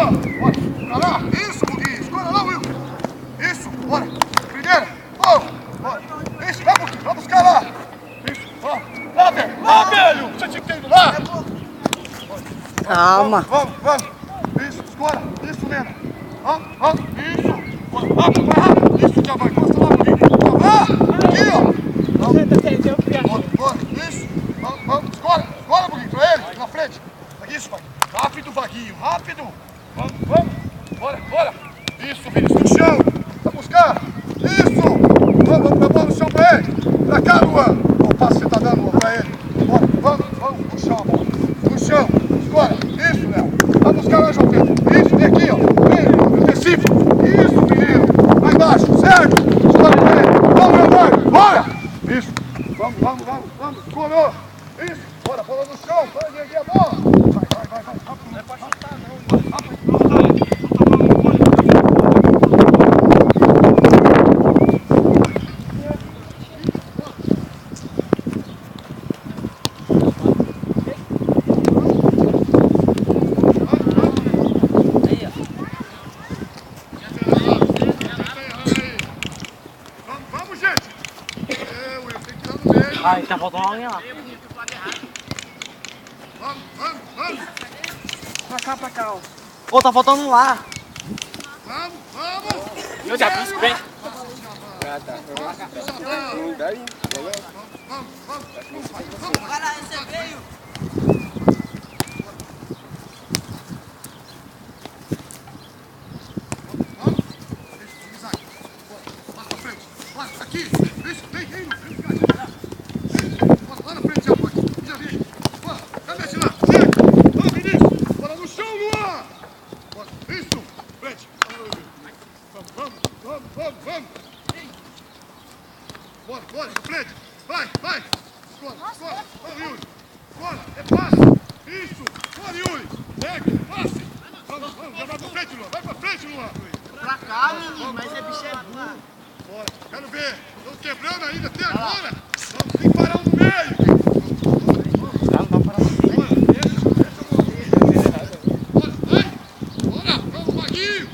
Bora, bora. Pra lá. Isso, Buguinho. Escolha lá, Will. Isso, bora. Primeira. Bora. Isso, vai, Buguinho. Vai buscar lá. Isso, ó. Lá, velho. Lá, velho. Você tinha que ter ido lá. Calma. Vamos. Isso, escolha. Isso, Lena. Isso. Rápido, vai rápido. Isso, já vai. Encosta lá, Buguinho. Aqui, ó. Bora. Isso. Vamos. Escolha, Buguinho. Pra ele. Na frente. Isso, vai. Rápido, Vaguinho. Rápido. Vamos. Bora. Isso, Vinícius. No chão. Vai buscar. Isso. Vamos dar bola no chão pra ele. Pra cá, Luan. O passo que você tá dando, Luan, pra ele. Bora. Vamos. No chão, bola. No chão. Escolha. Isso, Léo. Vai buscar lá, João Pedro. Isso, vem aqui, ó. Vem, Recife. Isso, menino. Lá embaixo. Certo. Escolha pra ele. Vamos, Leonardo. Bora. Isso. Vamos. Escolheu. Isso. Bora, bola no chão. Vai erguer a bola. Vai. Rápido. Não é pra chutar, não. Rápido. Vamos, gente. Will, tem que tirar no meio. Ai, tá faltando alguém lá. Vamos. Pra cá, ó. Ô, tá faltando um lá. Vamos. Eu já vi, vem. Vamos. Vai lá, você veio. Passa pra frente. Bora, aqui. Isso, vem. Bora, lá na frente, já pode. Já vi. Bora, cabeça lá. Certo. Vamos, Vinícius. Bora no chão, Luan. Bora, isso. Frente. Vamos. Bora, frente. Vai. Escola. Vamos, Yuri. Bora, é passe. Isso. Bora, Yuri. Pega, passe. Vamos, já vai pra frente, Luan. Vai pra frente, Luan. Pra cá, menino, mas é bicho é burro. Bora, quero ver. Estão quebrando ainda até agora. Vamos, tem que parar um no meio. Bora, vamos, Maguinho.